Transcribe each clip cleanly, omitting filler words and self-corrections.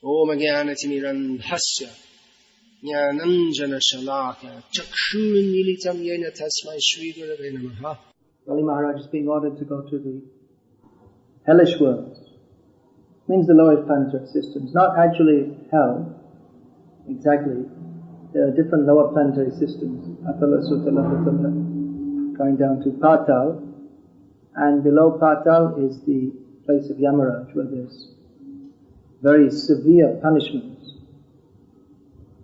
Om Jnanatimirandhasya Jnananjana Shalaka Chakshurunmilitam Yena Tasmai Shri Gurave Namaha. Bali Maharaj is being ordered to go to the hellish world. Means the lowest planetary systems. Not actually hell, exactly. There are different lower planetary systems. Atala, Sutala, Utala, going down to Patal. And below Patal is the place of Yamaraj, where there's very severe punishments.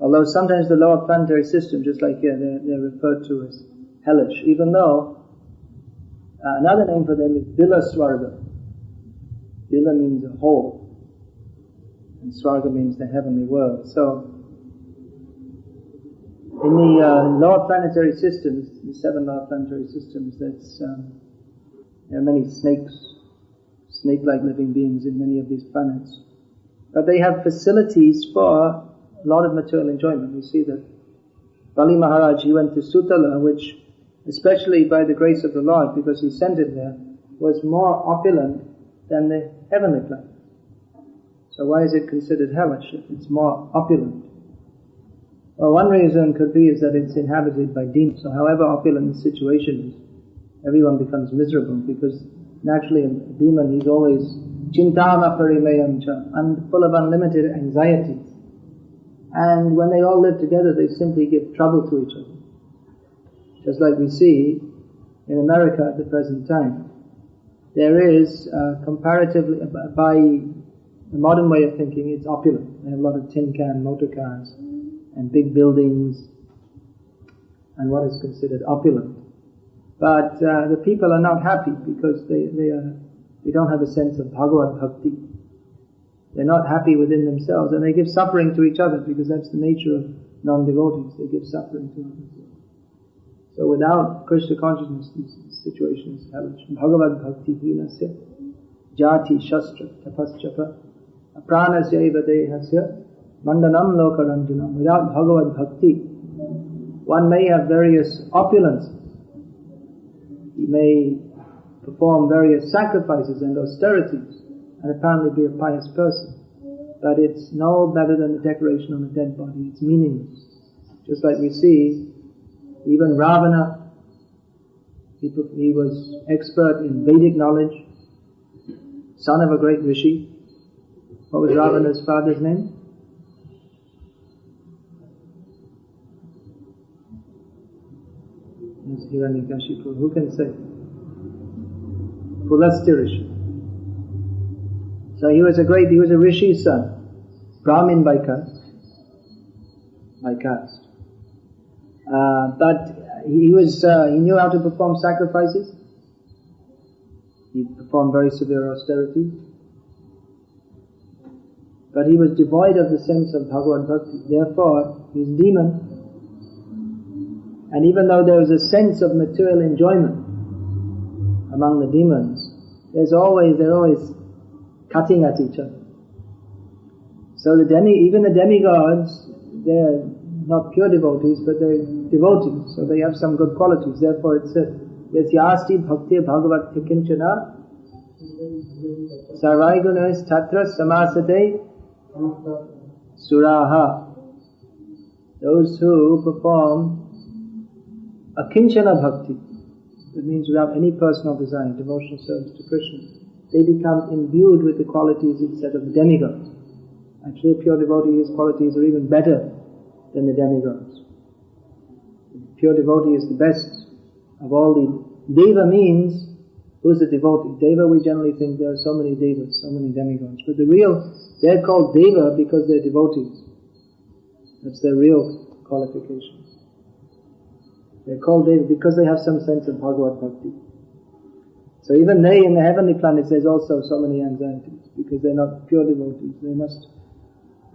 Although sometimes the lower planetary system, just like here, they're referred to as hellish, even though another name for them is Bila Swarga. Bila means a hole, and Swarga means the heavenly world. So, in the lower planetary systems, the 7 lower planetary systems, there are many snake-like living beings in many of these planets. But they have facilities for a lot of material enjoyment. We see that Bali Maharaj, he went to Sutala, which, especially by the grace of the Lord, because he sent him there, was more opulent than the heavenly planet. So why is it considered hellish if it's more opulent? Well, one reason could be is that it's inhabited by demons. So however opulent the situation is, everyone becomes miserable, because naturally a demon, he's always chintana parimeyam cha, and full of unlimited anxieties. And when they all live together, they simply give trouble to each other. Just like we see in America at the present time. There is, comparatively, by the modern way of thinking, it's opulent. They have a lot of tin can motor cars and big buildings and what is considered opulent. But the people are not happy because they don't have a sense of Bhagavad Bhakti. They're not happy within themselves, and they give suffering to each other, because that's the nature of non-devotees. They give suffering to others. So without Krishna consciousness, this situation is hellish. Bhagavad Bhakti hinasya jati shastra tapaschapa apranasya eva dehasya mandanam lokaranjanam. Without Bhagavad Bhakti, one may have various opulences. He may perform various sacrifices and austerities and apparently be a pious person. But it's no better than the decoration on a dead body. It's meaningless. Just like we see, even Ravana, he was expert in Vedic knowledge, son of a great rishi. What was Ravana's father's name? Hiranyakashipu. Who can say? Pulastya. So he was a rishi's son, Brahmin by caste. But he knew how to perform sacrifices. He performed very severe austerities. But he was devoid of the sense of Bhagavad Bhakti. Therefore, he was a demon. And even though there was a sense of material enjoyment among the demons, they're always cutting at each other. So even the demigods, they're not pure devotees, but they're devotees, so they have some good qualities. Therefore it said, Yasyasti bhakti bhagavat kinchana sarvai gunas tatra samasate suraha. Those who perform a kinchana bhakti, that means without any personal desire, devotional service to Krishna, they become imbued with the qualities, it said, of the demigods. Actually, a pure devotee, his qualities are even better than the demigods. The pure devotee is the best of all the... Deva means, who's a devotee? Deva, we generally think there are so many devas, so many demigods. But they're called Deva because they're devotees. That's their real qualification. They're called Deva because they have some sense of Bhagavad Bhakti. So even they, in the heavenly planets, there's also so many anxieties, because they're not pure devotees.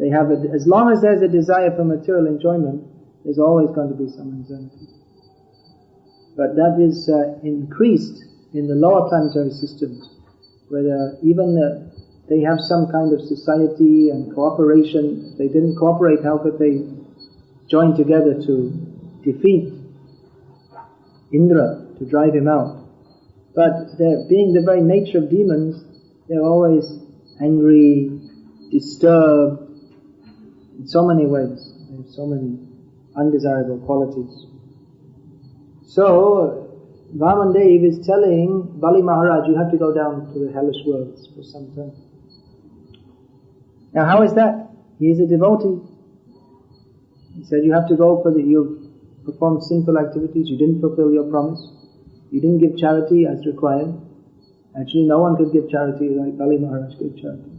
As long as there's a desire for material enjoyment, there's always going to be some anxiety. But that is increased in the lower planetary systems, where they have some kind of society and cooperation. If they didn't cooperate, how could they join together to defeat Indra, to drive him out? But being the very nature of demons, they're always angry, disturbed, in so many ways. They have so many undesirable qualities. So, Vamandev is telling Bali Maharaj, you have to go down to the hellish worlds for some time. Now how is that? He is a devotee. He said you have to go you performed sinful activities, you didn't fulfill your promise, you didn't give charity as required. Actually no one could give charity like Bali Maharaj gave charity.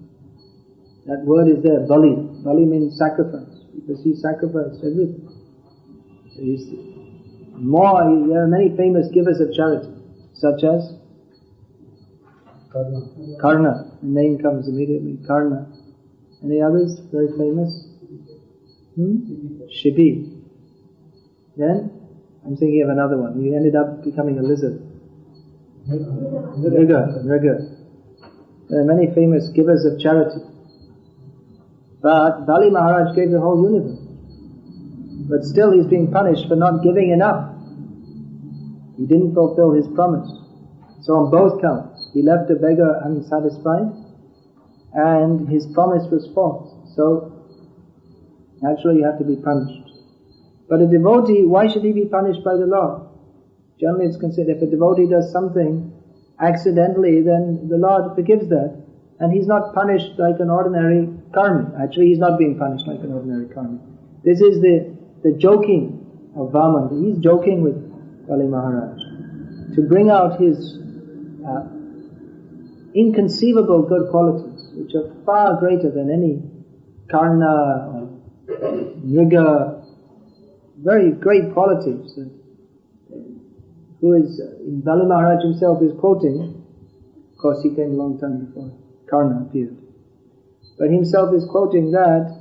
That word is there, Bali. Bali means sacrifice, because he sacrificed everything. So there are many famous givers of charity, such as Karna. The name comes immediately, Karna. Any others very famous? Shibi. Then, I'm thinking of another one. He ended up becoming a lizard. Mriga. There are many famous givers of charity. But Bali Maharaj gave the whole universe. But still he's being punished for not giving enough. He didn't fulfill his promise. So on both counts, he left a beggar unsatisfied, and his promise was false. So, naturally you have to be punished. But a devotee, why should he be punished by the Lord? Generally it's considered if a devotee does something accidentally, then the Lord forgives that, and he's not punished like an ordinary karmi. Actually, he's not being punished like an ordinary karmi. This is the joking of Vaman. He's joking with Bali Maharaj to bring out his inconceivable good qualities, which are far greater than any Karna or Mriga, very great qualities. Bali Maharaj himself is quoting, of course he came a long time before Karna appeared, but himself is quoting that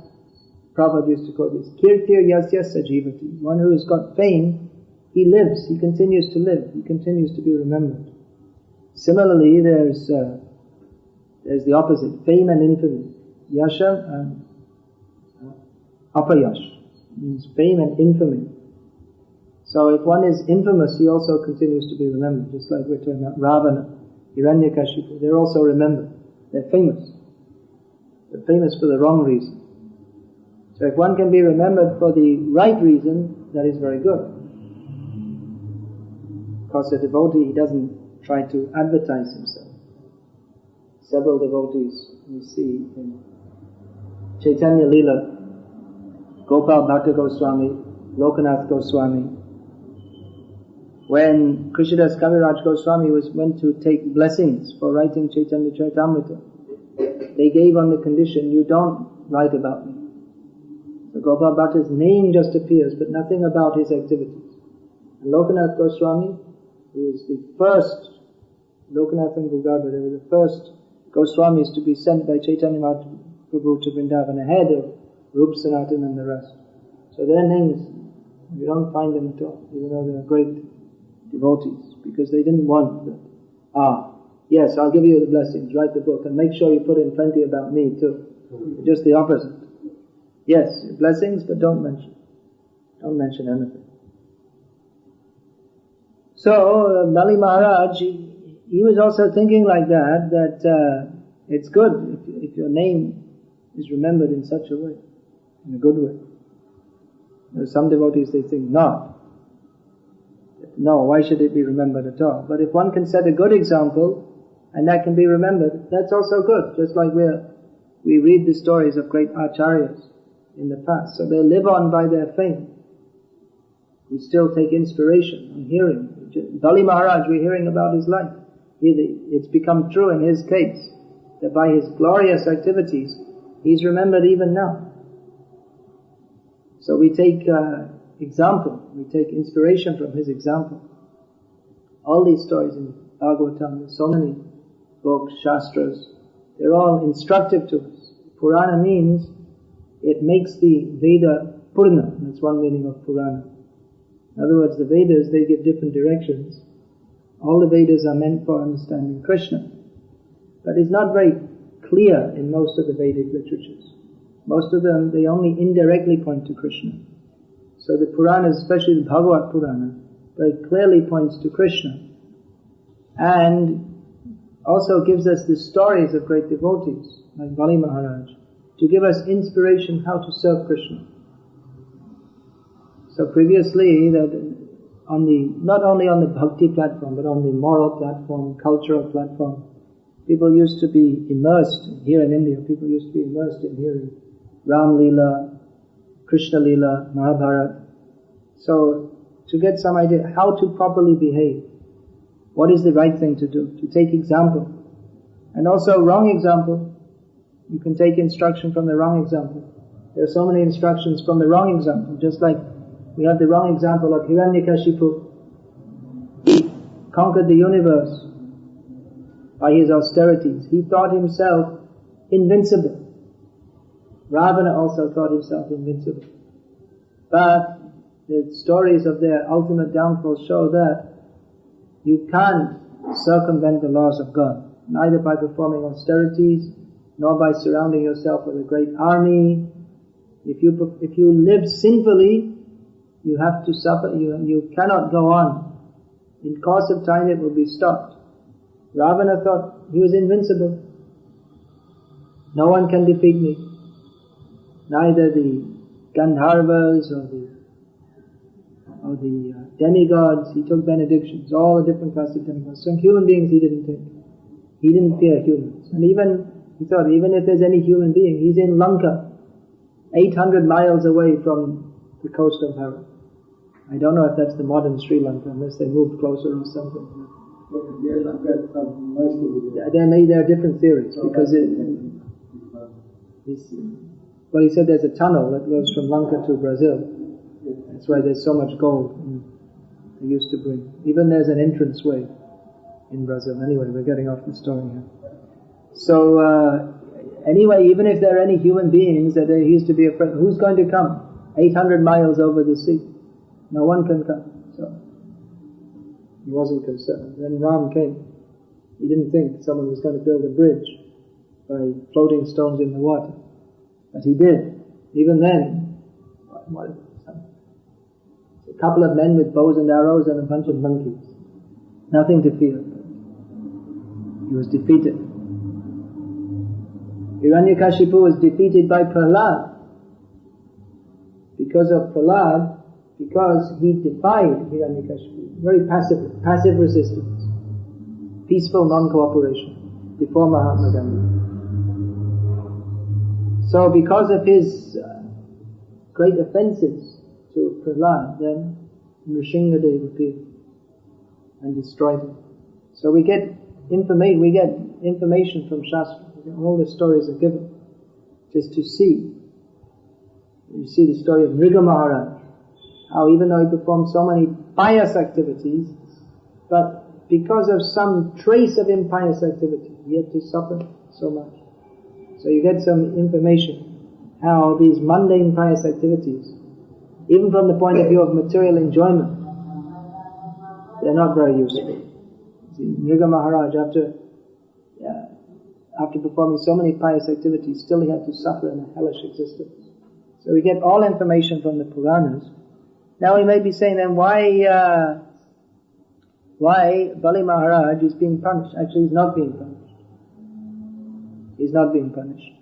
Prabhupada used to quote this, Kirtir yasya sajivati. One who has got fame, he lives, he continues to live, he continues to be remembered. Similarly, there's the opposite, fame and infamy. Yasha and apayash means fame and infamy. So if one is infamous, he also continues to be remembered, just like we're talking about Ravana, Hiranyakashipu. They're also remembered. They're famous. They're famous for the wrong reason. So if one can be remembered for the right reason, that is very good. Because a devotee, he doesn't try to advertise himself. Several devotees we see in Chaitanya Lila, Gopal Bhatta Goswami, Lokanath Goswami. When Krishnadas Kaviraj Goswami went to take blessings for writing Chaitanya Charitamrita, they gave on the condition, you don't write about me. So Gopal Bhatta's name just appears, but nothing about his activities. And Lokanath Goswami, who was the first, Lokanath and Gugarbha, they were the first Goswamis to be sent by Chaitanya Mahaprabhu to Vrindavan ahead of Rup Sanatan and the rest. So their names, you don't find them at all, even though they are great devotees, because they didn't want that. Yes, I'll give you the blessings, write the book, and make sure you put in plenty about me too. Just the opposite. Yes, blessings, but don't mention anything. So, Bali Maharaj, he was also thinking like that it's good if your name is remembered in such a way, in a good way. There are some devotees, they think, no, why should it be remembered at all? But if one can set a good example, and that can be remembered, that's also good. Just like we read the stories of great acharyas in the past, so they live on by their fame. We still take inspiration on hearing. Bali Maharaj, we're hearing about his life. It's become true in his case, that by his glorious activities, he's remembered even now. So we take example, we take inspiration from his example. All these stories in Bhagavatam, there's so many books, shastras, they're all instructive to us. Purana means it makes the Veda Purna. That's one meaning of Purana. In other words, the Vedas, they give different directions. All the Vedas are meant for understanding Krishna. But it's not very clear in most of the Vedic literatures. Most of them, they only indirectly point to Krishna. So the Puranas, especially the Bhagavad Purana, very clearly points to Krishna. And also gives us the stories of great devotees, like Bali Maharaj, to give us inspiration how to serve Krishna. So previously, that not only on the Bhakti platform, but on the moral platform, cultural platform, people used to be immersed, here in India, people used to be immersed in hearing Ram Leela, Krishna Leela, Mahabharata. So, to get some idea how to properly behave, what is the right thing to do, to take example. And also wrong example, you can take instruction from the wrong example. There are so many instructions from the wrong example, just like we have the wrong example of Hiranyakashipu. He conquered the universe by his austerities. He thought himself invincible. Ravana also thought himself invincible. But the stories of their ultimate downfall show that you can't circumvent the laws of God, neither by performing austerities, nor by surrounding yourself with a great army. If you live sinfully, you have to suffer, you cannot go on. In course of time it will be stopped. Ravana thought he was invincible. No one can defeat me. Neither the Gandharvas or the demigods. He took benedictions, all the different classes of demigods. Some human beings he didn't take. He didn't fear humans. And he thought, even if there's any human being, he's in Lanka, 800 miles away from the coast of Bharat. I don't know if that's the modern Sri Lanka, unless they moved closer or something. There are different theories, because he said there's a tunnel that goes from Lanka to Brazil. That's why there's so much gold they used to bring. Even there's an entrance way in Brazil. Anyway, we're getting off the story here. So, anyway, even if there are any human beings that there used to be afraid, who's going to come 800 miles over the sea? No one can come. So, he wasn't concerned. Then Ram came. He didn't think someone was going to build a bridge by floating stones in the water. But he did. Even then, a couple of men with bows and arrows and a bunch of monkeys. Nothing to fear. He was defeated. Hiranyakashipu was defeated by Prahlad. Because of Prahlad, because he defied Hiranyakashipu. Very passive resistance. Peaceful non-cooperation before Mahatma Gandhi. So because of his great offences to Prahlad, then Nrsimhadev appeared and destroyed him. So we get information from Shastra. All the stories are given just to see. You see the story of Mriga Maharaj, how even though he performed so many pious activities, but because of some trace of impious activity, he had to suffer so much. So you get some information how these mundane pious activities, even from the point of view of material enjoyment, they're not very useful. See, Mriga Maharaj, after performing so many pious activities, still he had to suffer in a hellish existence. So we get all information from the Puranas. Now we may be saying then, why Bali Maharaj is being punished? Actually, he's not being punished. He's not being punished.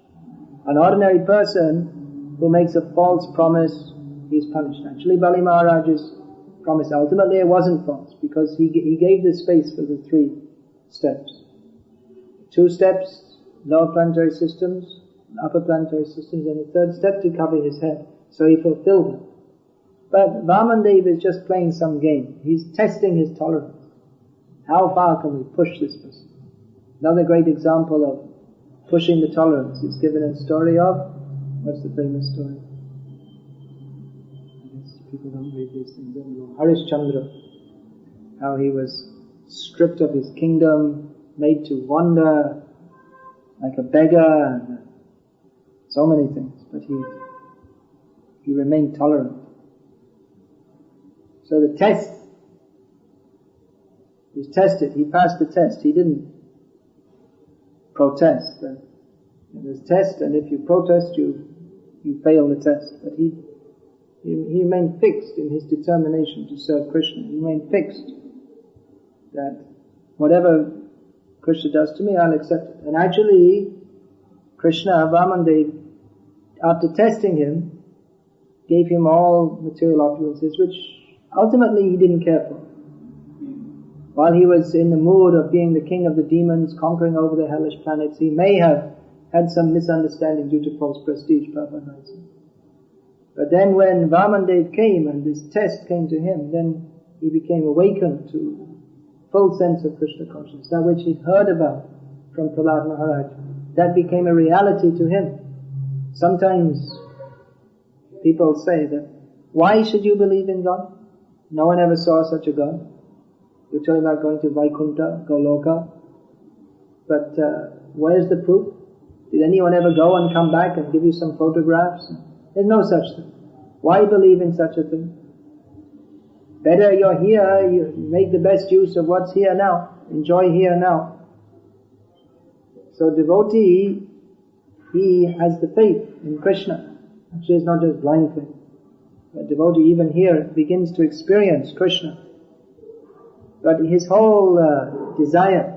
An ordinary person who makes a false promise, he's punished. Actually, Bali Maharaj's promise, ultimately it wasn't false, because he gave the space for the 3 steps. 2 steps, lower planetary systems, upper planetary systems, and the 3rd step to cover his head. So he fulfilled it. But Vamandev is just playing some game. He's testing his tolerance. How far can we push this person? Another great example of pushing the tolerance is given in the story of, what's the famous story? I guess people don't read these things anymore. Harishchandra. How he was stripped of his kingdom, made to wander like a beggar, and so many things. But he remained tolerant. So the test, he was tested, he passed the test, he didn't protest. There's test, and if you protest, you fail the test. But he remained fixed in his determination to serve Krishna. He remained fixed that whatever Krishna does to me, I'll accept it. And actually, Krishna, Vamandev, after testing him, gave him all material opulences, which ultimately he didn't care for. While he was in the mood of being the king of the demons, conquering over the hellish planets, he may have had some misunderstanding due to false prestige, Prabhupada writes. But then when Vamandev came and this test came to him, then he became awakened to full sense of Krishna consciousness, that which he heard about from Prahlad Maharaj. That became a reality to him. Sometimes people say that, why should you believe in God? No one ever saw such a God. You're talking about going to Vaikuntha, Goloka. But where's the proof? Did anyone ever go and come back and give you some photographs? There's no such thing. Why believe in such a thing? Better you're here, you make the best use of what's here now. Enjoy here now. So devotee, he has the faith in Krishna. Actually, it's not just blind faith. But devotee even here begins to experience Krishna. But his whole desire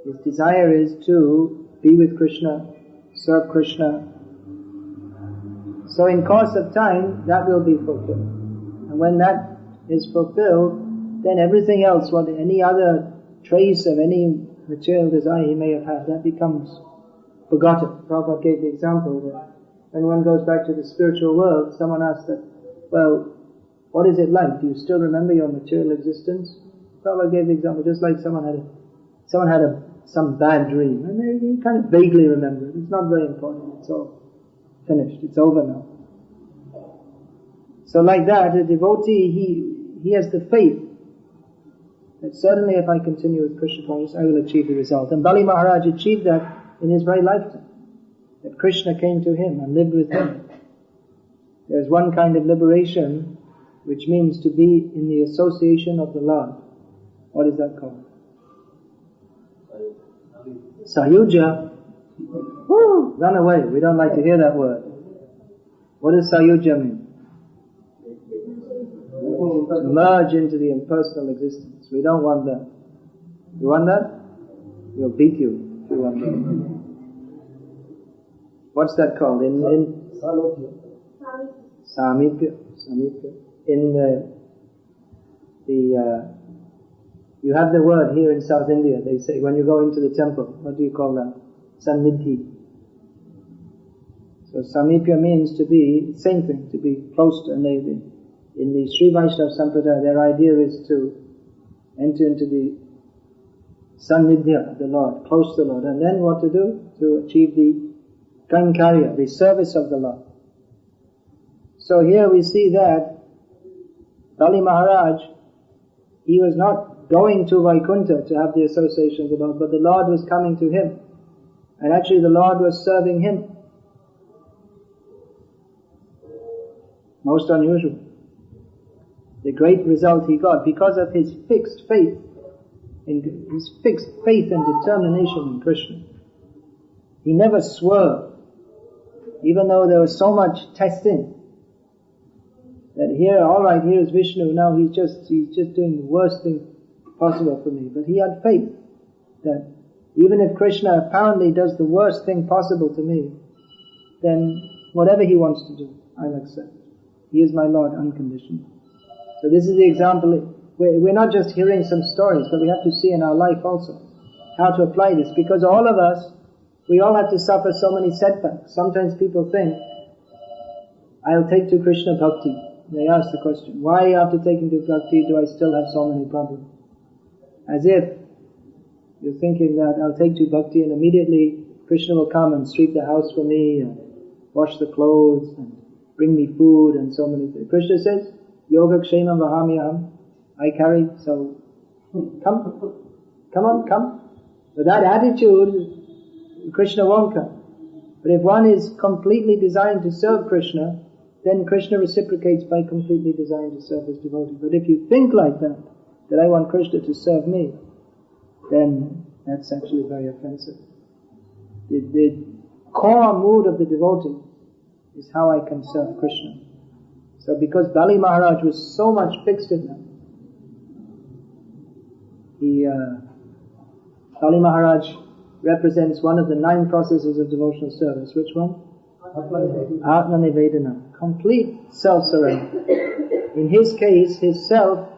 is to be with Krishna, serve Krishna. So in course of time, that will be fulfilled. And when that is fulfilled, then everything else, any other trace of any material desire he may have had, that becomes forgotten. Prabhupada gave the example that when one goes back to the spiritual world, someone asks that, well, what is it like? Do you still remember your material existence? Prabhupada gave the example, just like someone had some bad dream, and they kind of vaguely remember it. It's not very important. It's all finished. It's over now. So like that, a devotee, he has the faith that certainly if I continue with Krishna consciousness, I will achieve the result. And Bali Maharaj achieved that in his very lifetime. That Krishna came to him and lived with him. There's one kind of liberation which means to be in the association of the Lord. What is that called? Sayuja. Woo! Run away. We don't like to hear that word. What does Sayuja mean? To merge into the impersonal existence. We don't want that. You want that? We'll beat you if you want that. What's that called? Samipya. In you have the word here in South India. They say when you go into the temple, what do you call that? Sannidhi. So Samipya means to be, same thing, to be close to, and in the Sri Vaishnava Sampradaya, their idea is to enter into the Sannidhya of the Lord, close to the Lord, and then what to do? To achieve the Kainkarya, the service of the Lord. So here we see that Bali Maharaj, he was not going to Vaikuntha to have the association of the Lord, but the Lord was coming to him. And actually the Lord was serving him. Most unusual. The great result he got because of his fixed faith and determination in Krishna. He never swerved, even though there was so much testing. That here, alright, here is Vishnu, now he's just doing the worst thing possible for me. But he had faith that even if Krishna apparently does the worst thing possible to me, then whatever he wants to do, I'll accept. He is my Lord unconditionally. So this is the example. We're not just hearing some stories, but we have to see in our life also how to apply this. Because all of us, we all have to suffer so many setbacks. Sometimes people think, I'll take to Krishna Bhakti. They ask the question, why after taking to Bhakti do I still have so many problems? As if you're thinking that I'll take to Bhakti and immediately Krishna will come and sweep the house for me and wash the clothes and bring me food and so many things. Krishna says, Yoga Kshemam Vahamyaham, I carry, so come. With that attitude, Krishna won't come. But if one is completely designed to serve Krishna, then Krishna reciprocates by completely designed to serve his devotee. But if you think like that I want Krishna to serve me, then that's actually very offensive. The core mood of the devotee is how I can serve Krishna. So because Bali Maharaj was so much fixed in that, Bali Maharaj represents one of the 9 processes of devotional service. Which one? Atma Nivedana, complete self-surrender. In his case, his self,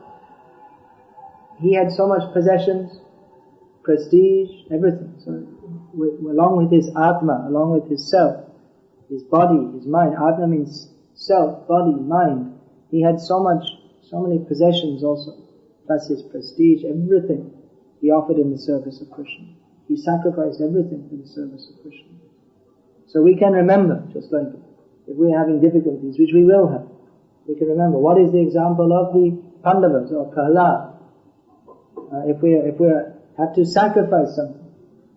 he had so much possessions, prestige, everything. So, along with his Atma, along with his self, his body, his mind. Atma means self, body, mind. He had so many possessions also, plus his prestige, everything he offered in the service of Krishna. He sacrificed everything for the service of Krishna. So we can remember, just like if we're having difficulties, which we will have, we can remember what is the example of the Pandavas or Prahlad. If we have to sacrifice something,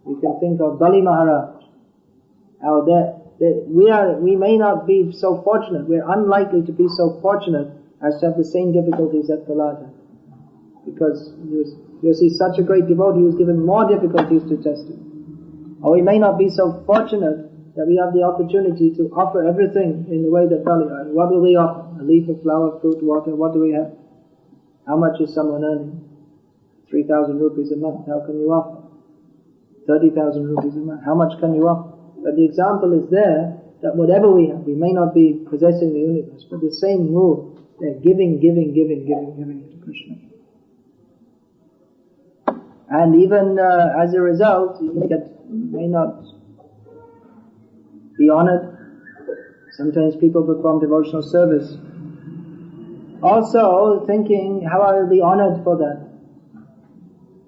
we can think of Bali Maharaj. How we may not be so fortunate, we're unlikely to be so fortunate as to have the same difficulties that Prahlad had. Because you see, such a great devotee who was given more difficulties to test him. Or we may not be so fortunate that we have the opportunity to offer everything in the way that Bali. What will we offer? A leaf, a flower, fruit, water, what do we have? How much is someone earning? 3,000 rupees a month. How can you offer? 30,000 rupees a month. How much can you offer? But the example is there that whatever we have, we may not be possessing the universe, but the same rule, they're giving to Krishna. And even as a result, you may not be honored. Sometimes people perform devotional service also thinking how I will be honored for that.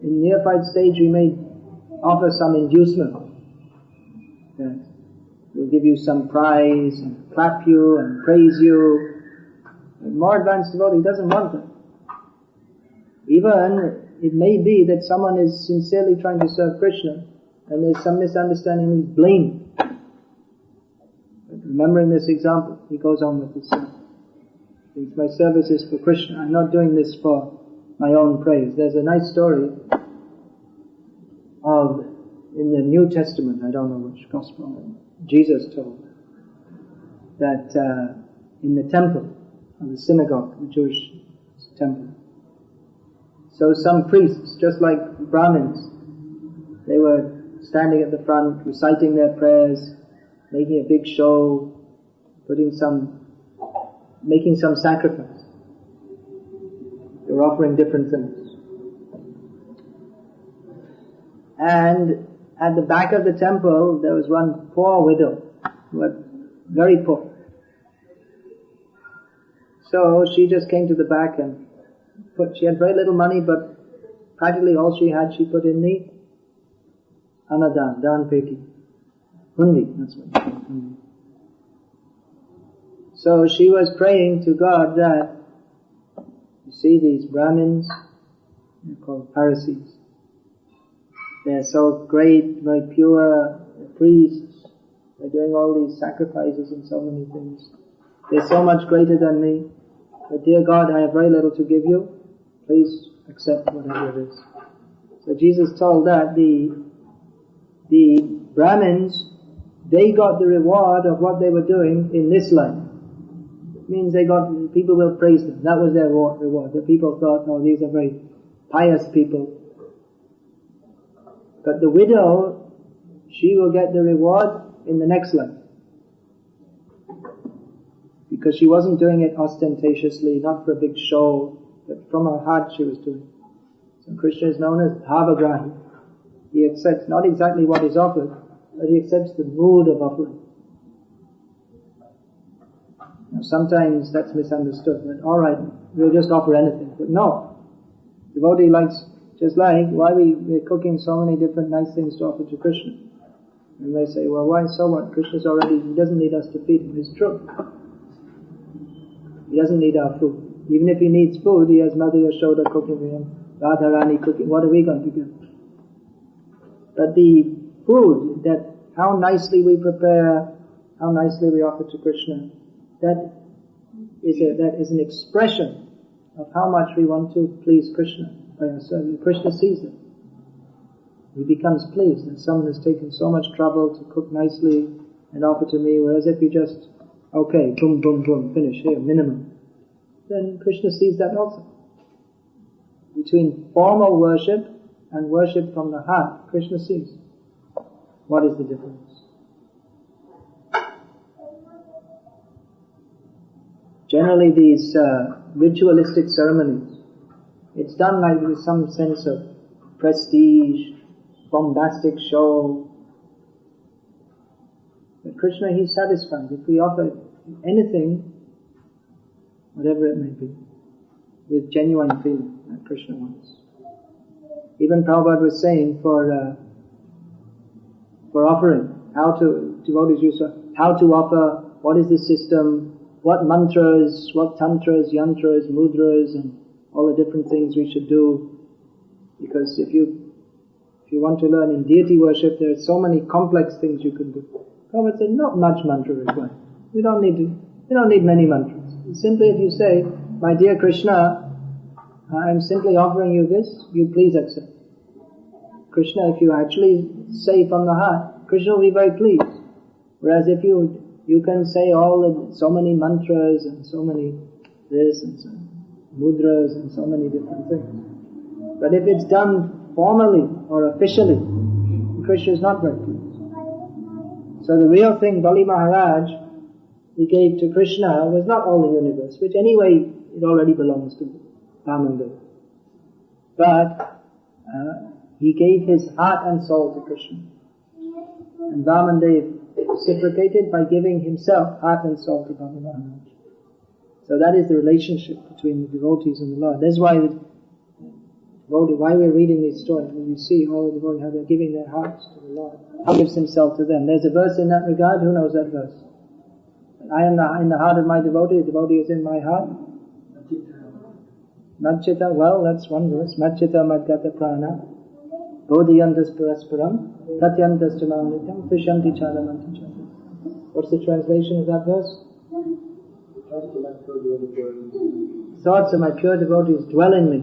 In neophyte stage we may offer some inducement. That we'll give you some prize and clap you and praise you. A more advanced devotee doesn't want that. Even it may be that someone is sincerely trying to serve Krishna and there's some misunderstanding and he's blamed. Remembering this example, he goes on with this. Since my service is for Krishna, I'm not doing this for my own praise. There's a nice story of, in the New Testament, I don't know which gospel, Jesus told that in the temple, of the synagogue, the Jewish temple, so some priests, just like Brahmins, they were standing at the front, reciting their prayers, making a big show, making some sacrifice. They were offering different things. And at the back of the temple, there was one poor widow, who was very poor. So she just came to the back and she had very little money, but practically all she had, she put in the Anadan, Dan Peti. Hundi, that's what it's called, hundi. So she was praying to God that, you see these Brahmins, they're called Pharisees. They're so great, very pure, they're priests, they're doing all these sacrifices and so many things. They're so much greater than me. But dear God, I have very little to give you. Please accept whatever it is. So Jesus told that the Brahmins, they got the reward of what they were doing in this life. It means people will praise them. That was their reward. The people thought, oh, these are very pious people. But the widow, she will get the reward in the next life. Because she wasn't doing it ostentatiously, not for a big show, but from her heart she was doing it. So Krishna is known as Bhavagrahi. He accepts not exactly what is offered, but he accepts the mood of offering. Now sometimes that's misunderstood, that alright, we'll just offer anything. But no. Devotee likes, just like, why we're cooking so many different nice things to offer to Krishna. And they say, well, why so what? Krishna's already, he doesn't need us to feed him. It's true. He doesn't need our food. Even if he needs food, he has Mother Yashoda cooking for him, Radharani cooking. What are we going to give? But the food, that how nicely we prepare, how nicely we offer to Krishna, that is an expression of how much we want to please Krishna by our service. Krishna sees it. He becomes pleased that someone has taken so much trouble to cook nicely and offer to me, whereas if you just, okay, boom, boom, boom, finish, here, minimum. Then Krishna sees that also. Between formal worship and worship from the heart, Krishna sees. What is the difference? generally these ritualistic ceremonies, it's done like with some sense of prestige, bombastic show. But Krishna, He's satisfied. If we offer anything, whatever it may be, with genuine feeling that Krishna wants. Even Prabhupada was saying for offering, devotees used to, how to offer, what is the system, what mantras, what tantras, yantras, mudras, and all the different things we should do. Because if you want to learn in deity worship, there are so many complex things you can do. Prabhupada said, not much mantra required. We don't need many mantras. Simply if you say, my dear Krishna, I'm simply offering you this, you please accept. Krishna, if you actually say from the heart, Krishna will be very pleased. Whereas if you can say so many mantras and so many this and so mudras and so many different things. But if it's done formally or officially, Krishna is not very pleased. So the real thing, Bali Maharaj, he gave to Krishna was not all the universe, which anyway it already belongs to Vamandev. But he gave his heart and soul to Krishna. And Vamandev reciprocated by giving himself heart and soul to Bali Maharaj. So that is the relationship between the devotees and the Lord. That's why we're reading these stories, when you see all the devotees, how they're giving their hearts to the Lord. He gives himself to them. There's a verse in that regard. Who knows that verse? I am in the heart of my devotee. The devotee is in my heart. Madchita, well, that's one verse. Madchita madgata prana. Bodhiyantas parasparam. Tatyantas jamanitam. Fishanti chalamanti chalamanti. What's the translation of that verse? Thoughts of my pure devotees dwell in me.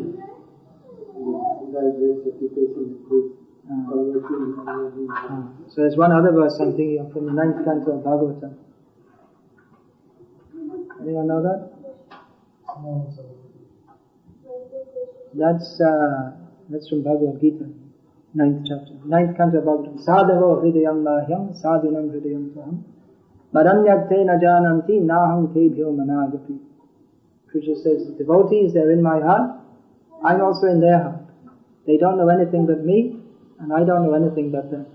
So there's one other verse I'm thinking of from the 9th canto of Bhagavatam. Anyone know that? That's from Bhagavad Gita, 9th chapter, 9th canto of Bhagavatam. Sadhavo hridayam lahyam, sadhunam hridayam taham, madanyate na jananti, naham tebhyo managapi. Krishna says, the devotees, they're in my heart, I'm also in their heart. They don't know anything but me, and I don't know anything but them.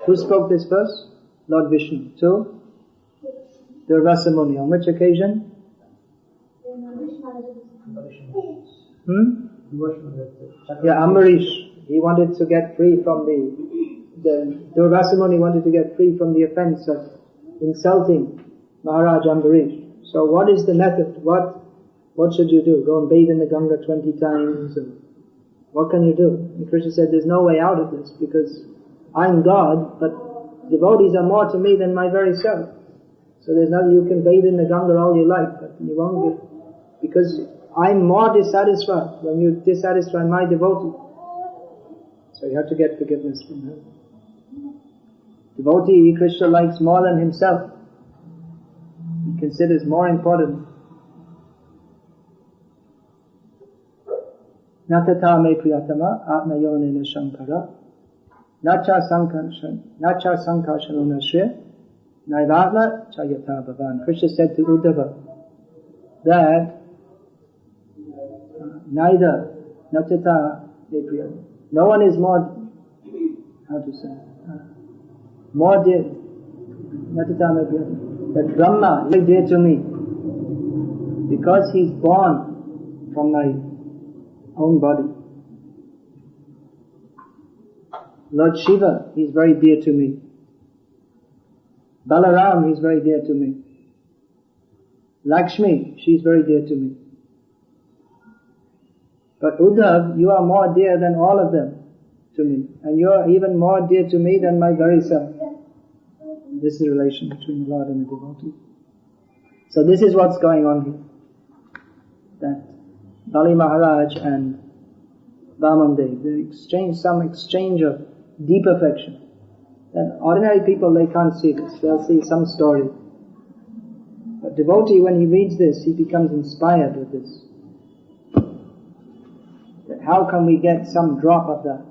Who spoke this verse? Lord Vishnu. To Durvasa Muni. On which occasion? Yeah, Ambarish. He wanted to get free from the Durvasa Muni wanted to get free from the offense of insulting Maharaj Ambarish. So what is the method? What should you do? Go and bathe in the Ganga 20 times? Or what can you do? And Krishna said, there's no way out of this, because I'm God, but devotees are more to me than my very self. So there's nothing, you can bathe in the Ganga all you like, but you won't get, because I'm more dissatisfied when you dissatisfy my devotee. So you have to get forgiveness from him. Devotee, Krishna likes more than himself. He considers more important. Natata me priyatama atma yonena shankara nacha sankarshanona shri naivatma chayata bhavan. Krishna said to Uddhava that neither natata me priyatama, no one is more, more dear, natata me priyatama, that Brahma is dear to me because he's born from my own body. Lord Shiva, he's very dear to me. Balaram, he's very dear to me. Lakshmi, she's very dear to me. But Uddhav, you are more dear than all of them to me. And you are even more dear to me than my very self. This is the relation between the Lord and the devotee. So this is what's going on here. That Bali Maharaj and Vamandev, they some exchange of deep affection. That ordinary people, they can't see this. They'll see some story. But devotee, when he reads this, he becomes inspired with this. That how can we get some drop of that?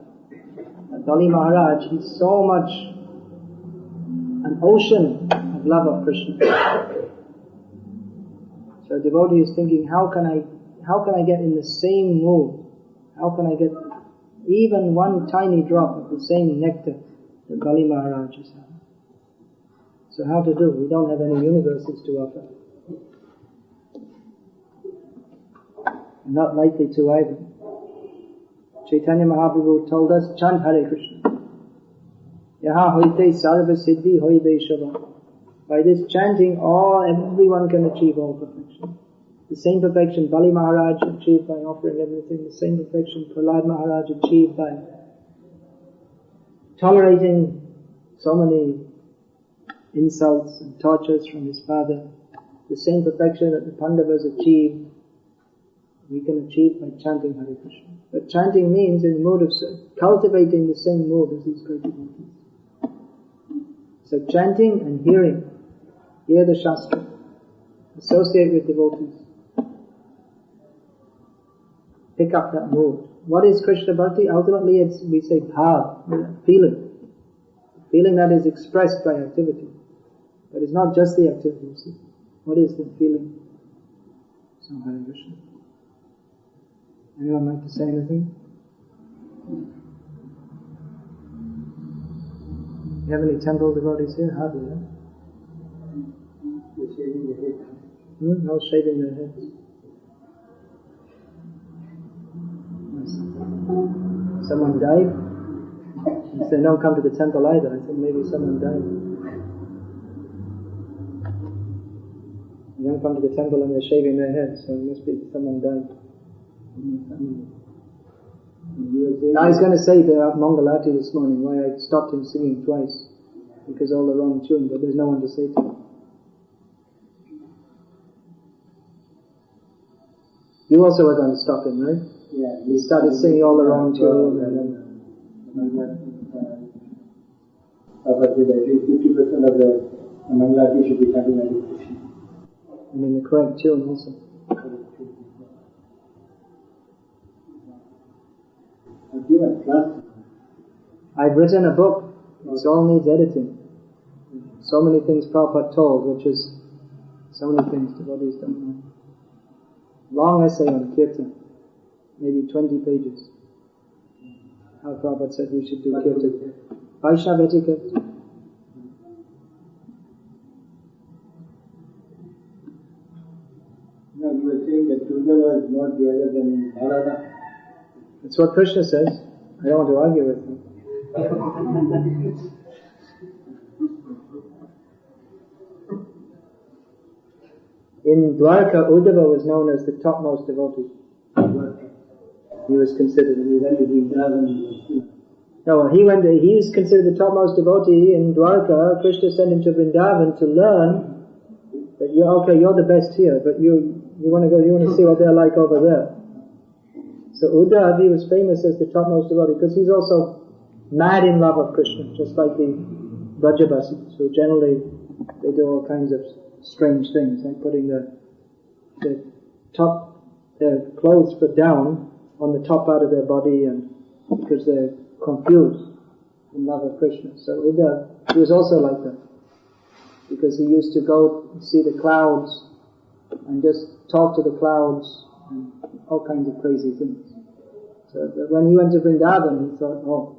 That Bali Maharaj, he's so much an ocean of love of Krishna. So a devotee is thinking, how can I get in the same mood? How can I get even one tiny drop of the same nectar that Bali Maharaj is having? So how to do? We don't have any universes to offer. Not likely to either. Chaitanya Mahaprabhu told us, chant Hare Krishna. Yaha hoite sarva siddhi hoibe shava. By this chanting, everyone can achieve all perfection. The same perfection Bali Maharaj achieved by offering everything, the same perfection Prahlad Maharaj achieved by tolerating so many insults and tortures from his father, the same perfection that the Pandavas achieved, we can achieve by chanting Hare Krishna. But chanting means in the mood of cultivating the same mood as these great devotees. So chanting and hearing, hear the Shastra, associate with devotees, pick up that mood. What is Krishna Bhakti? Ultimately we say bhav, feeling. Feeling that is expressed by activity. But it's not just the activity, you see. What is the feeling? So Hare Krishna. Anyone like to say anything? You have any temple devotees here? Hardly, huh? They're shaving their head. No shaving their heads. Someone died? They don't come to the temple either. I think maybe someone died. They don't come to the temple and they're shaving their heads, so it must be someone died. I was going to say the Mangalati this morning, why I stopped him singing twice, because all the wrong tune, but there's no one to say to him. You also were going to stop him, right? Yeah. He started singing all the wrong tune. Papa said at least 50% of the Mangalati should be chanting Hare Krishna. And in the correct tune also. I've written a book. It all needs editing. So many things Prabhupada told, which is so many things devotees don't know. Long essay on Kirtan, maybe 20 pages. How Prabhupada said we should do Kirtan. Vaishnava etiquette. No, you were saying that Tundava is not the other than Bharata. That's what Krishna says. I don't want to argue with him. In Dwarka, Uddhava was known as the topmost devotee. He was considered. He went to Vrindavan. No, he was considered the topmost devotee in Dwarka. Krishna sent him to Vrindavan to learn that you're the best here, but you want to see what they're like over there. So Uddhav, he was famous as the topmost devotee because he's also mad in love of Krishna, just like the Brajabasis, who generally they do all kinds of strange things, like putting their clothes put down on the top part of their body, and because they're confused in love of Krishna. So Uddhav, he was also like that, because he used to go see the clouds and just talk to the clouds and all kinds of crazy things. So when he went to Vrindavan, he thought,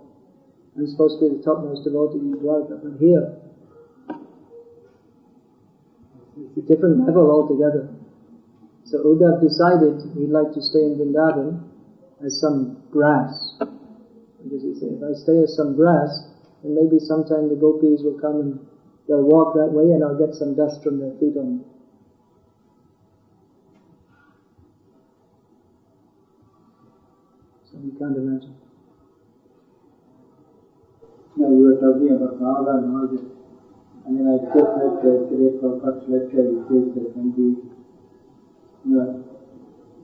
I'm supposed to be the topmost devotee in Dwarka, but here it's a different level altogether. So Uddhav decided he'd like to stay in Vrindavan as some grass. Because he said, if I stay as some grass, then maybe sometime the gopis will come and they'll walk that way and I'll get some dust from their feet on me. So you can't imagine. No, you were talking about Bhagavatam and all this. I mean, I just read today from first lecture, it says that when we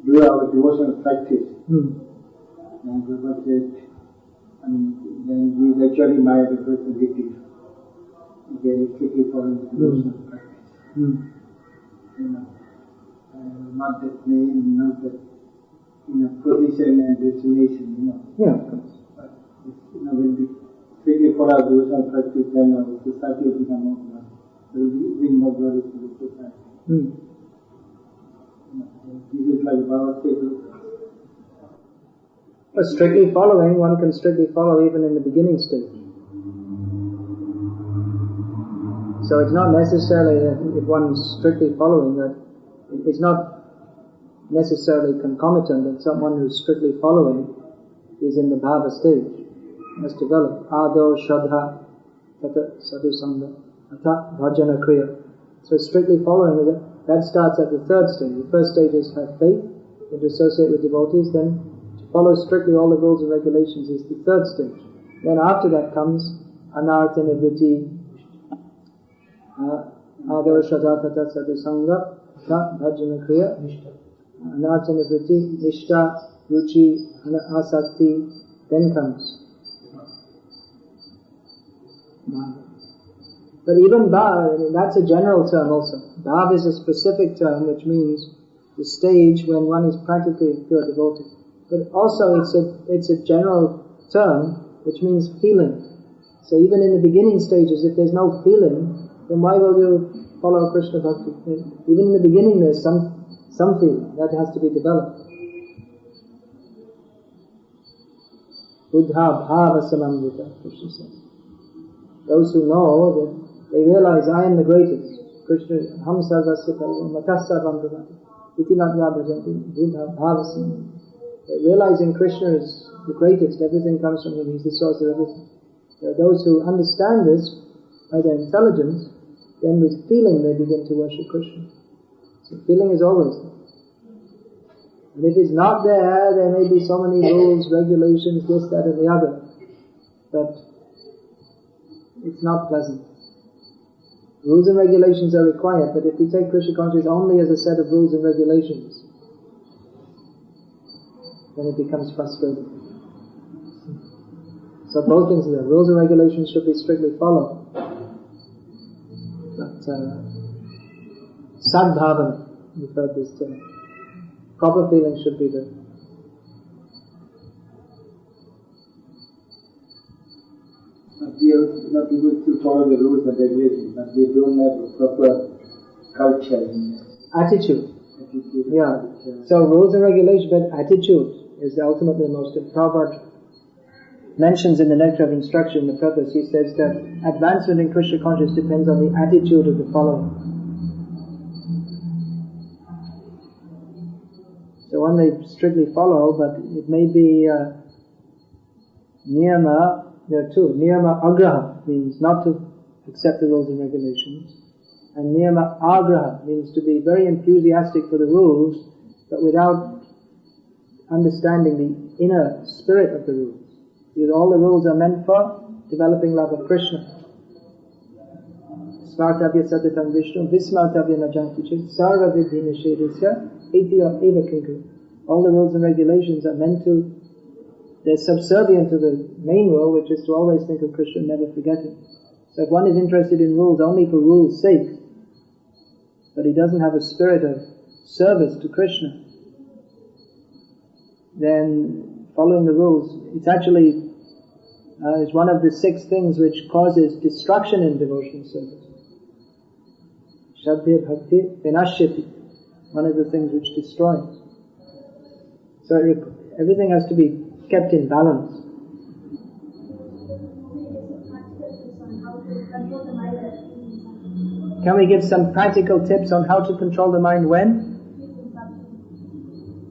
do our devotional practice, and Prabhupada said, then we is actually my person victim. Okay, strictly following the devotional practice. Not that name, not that position and destination, Yeah, of course. But when we strictly follow devotional practice, then our society will become more glorious. It will bring more glory to the society. But strictly following, one can strictly follow even in the beginning stage. So it's not necessarily that if one's strictly following that, it's not necessarily concomitant that someone who's strictly following is in the bhava stage. It has developed. Ado, Shraddha, Tata, Sadhu Sangha, Ata, Bhajana Kriya. So strictly following, that starts at the third stage. The first stage is have faith, and to associate with devotees. Then to follow strictly all the rules and regulations is the third stage. Then after that comes Anartha Nivritti, Ado, Shraddha, Tata, Sadhu Sangha, Ata, Bhajana Kriya, Anartha Nivritti, Nishta, Ruchi, Asakti, then comes Bhava. But even Bhav, that's a general term also. Bhav is a specific term which means the stage when one is practically a pure devotee. But also it's a general term which means feeling. So even in the beginning stages, if there's no feeling, then why will you follow Krishna Bhakti? Even in the beginning there's some feeling that has to be developed. Buddha bhava samamrita, Krishna says. Those who know that they realize I am the greatest. Krishna, ham sarvasya matasarvam bhavati. Iti natva bhajanti buddha bhava samamrita. Realizing Krishna is the greatest, everything comes from him, he's the source of everything. There are those who understand this by their intelligence, then with feeling they begin to worship Krishna. So feeling is always there. And if it's not there may be so many rules, regulations, this, that and the other. But it's not pleasant. Rules and regulations are required, but if we take Krishna consciousness only as a set of rules and regulations, then it becomes frustrating. So both things are there. Rules and regulations should be strictly followed. But sadbhavana, we've heard this term. Proper feeling should be there. People still follow the rules and regulations, but they don't have a proper culture. Attitude. Yeah. So rules and regulations, but attitude is ultimately the most important. Prabhupada mentions in the Nectar of Instruction, the preface, he says that advancement in Krishna consciousness depends on the attitude of the follower. So one may strictly follow, but it may be niyama. There are two. Niyama agraha means not to accept the rules and regulations. And niyama agraha means to be very enthusiastic for the rules, but without understanding the inner spirit of the rules. Because all the rules are meant for developing love of Krishna. Smartavya satatam vishnu, vismartavya najantichit, sarva vidhi nishedasya, itya eva kinkar. All the rules and regulations are meant to, they're subservient to the main rule, which is to always think of Krishna and never forget him. So if one is interested in rules only for rules' sake, but he doesn't have a spirit of service to Krishna, then following the rules, it's actually is one of the 6 things which causes destruction in devotional service. Shraddha Bhakti Vinashyati, one of the things which destroys. So everything has to be kept in balance. Can we give some practical tips on how to control the mind when?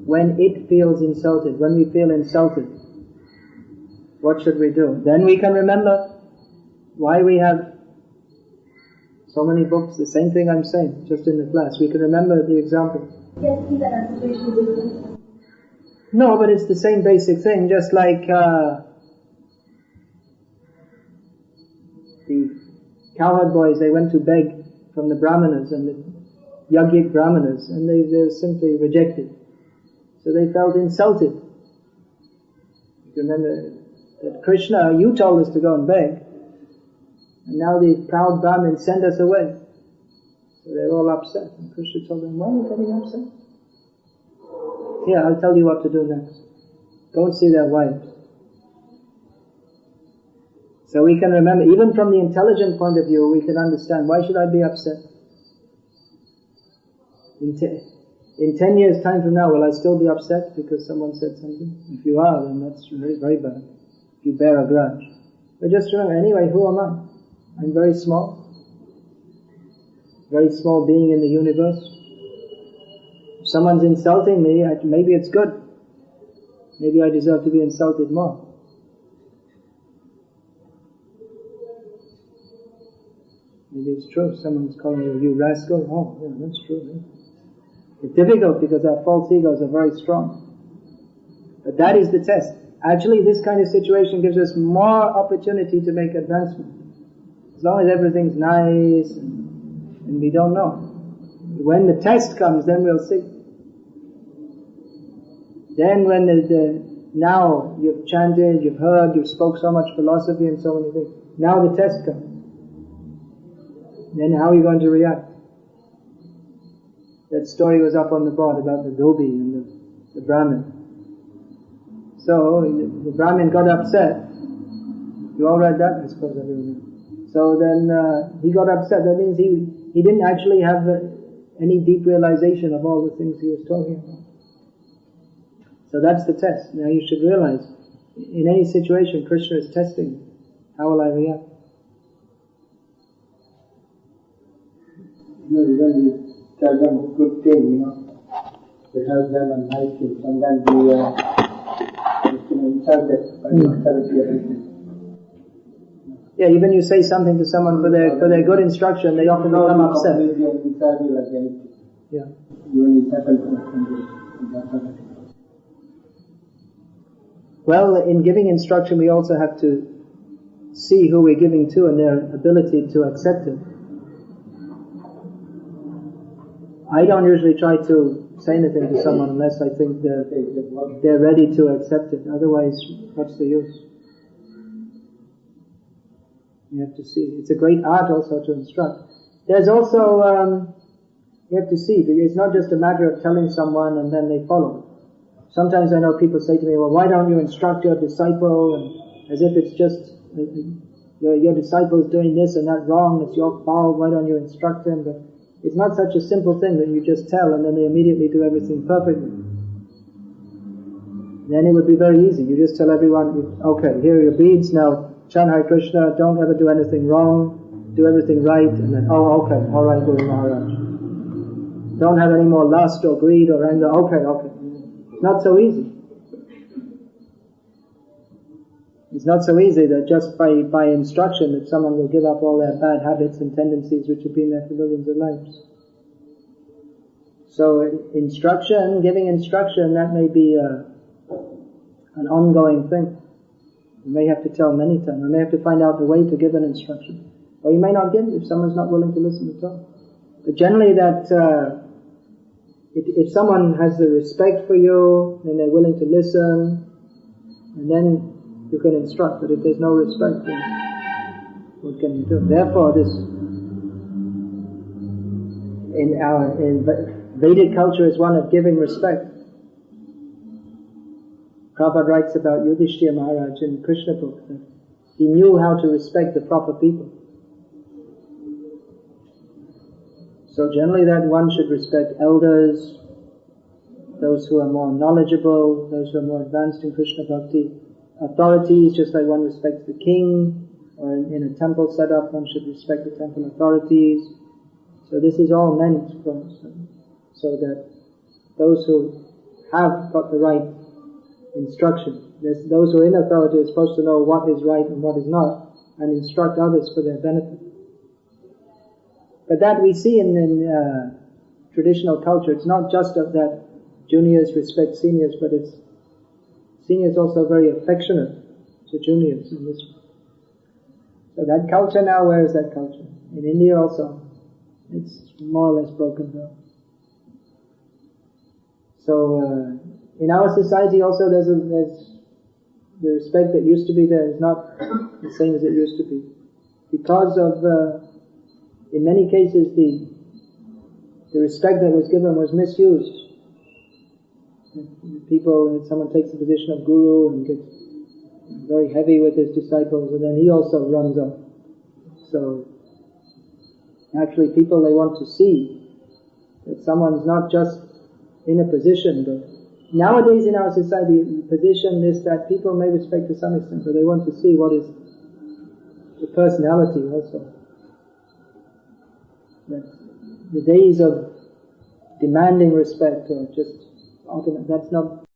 When it feels insulted, when we feel insulted. What should we do? Then we can remember why we have so many books, the same thing I'm saying, just in the class. We can remember the example. No, but it's the same basic thing, just like the cowherd boys, they went to beg from the brahmanas and the yajnik brahmanas, and they were simply rejected. So they felt insulted. You remember that Krishna, you told us to go and beg, and now these proud Brahmins send us away. So they're all upset. And Krishna told them, why are you getting upset? Here, I'll tell you what to do next. Go and see their wives. So we can remember, even from the intelligent point of view, we can understand, why should I be upset? In 10 years' time from now, will I still be upset because someone said something? If you are, then that's very, very bad. If you bear a grudge. But just remember, anyway, who am I? I'm very small. Very small being in the universe. If someone's insulting me, maybe it's good. Maybe I deserve to be insulted more. Maybe it's true. Someone's calling you rascal. Oh, yeah, that's true. Yeah. It's difficult because our false egos are very strong. But that is the test. Actually, this kind of situation gives us more opportunity to make advancement. As long as everything's nice and we don't know. When the test comes, then we'll see. Then when now you've chanted, you've heard, you've spoke so much philosophy and so many things. Now the test comes. Then how are you going to react? That story was up on the board about the dhobi and the Brahmin. So the Brahmin got upset. You all read that? I suppose everyone knows. So then he got upset. That means he didn't actually have any deep realization of all the things he was talking about. So that's the test. Now you should realize, in any situation, Krishna is testing. How will I react? Even we tell them a good thing, we help them a nice thing. Sometimes we insult them by the Yeah, even you say something to someone for their good instruction, they often become upset. Yeah. Even it happens. Well, in giving instruction, we also have to see who we're giving to and their ability to accept it. I don't usually try to say anything to someone unless I think they're ready to accept it. Otherwise, what's the use? You have to see. It's a great art also to instruct. There's also, you have to see, it's not just a matter of telling someone and then they follow. Sometimes I know people say to me, well, why don't you instruct your disciple? And as if it's just, your disciple's doing this and that wrong, it's your fault, why don't you instruct him? But it's not such a simple thing that you just tell and then they immediately do everything perfectly. Then it would be very easy. You just tell everyone, okay, here are your beads, now chant Hare Krishna, don't ever do anything wrong, do everything right, and then, oh, okay, alright, Guru Maharaj. Don't have any more lust or greed or anger, okay. It's not so easy. It's not so easy that just by instruction that someone will give up all their bad habits and tendencies which have been there for millions of lives. So instruction, giving instruction, that may be an ongoing thing. You may have to tell many times. You may have to find out the way to give an instruction. Or you may not give it if someone's not willing to listen at all. But generally that if someone has the respect for you, then they're willing to listen, and then you can instruct. But if there's no respect, then what can you do? Therefore, this in Vedic culture is one of giving respect. Prabhupada writes about Yudhishthira Maharaj in Krishna book that he knew how to respect the proper people. So generally that one should respect elders, those who are more knowledgeable, those who are more advanced in Krishna Bhakti, authorities, just like one respects the king, or in a temple setup one should respect the temple authorities. So this is all meant so that those who have got the right instruction, those who are in authority are supposed to know what is right and what is not, and instruct others for their benefit. But that we see in traditional culture. It's not just that juniors respect seniors, but it's seniors also very affectionate to juniors in this way. So that culture now, where is that culture? In India also, it's more or less broken down. So in our society also there's the respect that used to be there is not the same as it used to be. Because of in many cases the respect that was given was misused. Someone takes the position of guru and gets very heavy with his disciples, and then he also runs off. So actually people, they want to see that someone's not just in a position. But nowadays in our society, the position is that people may respect to some extent, but they want to see what is the personality also. That the days of demanding respect or just ultimate, that's not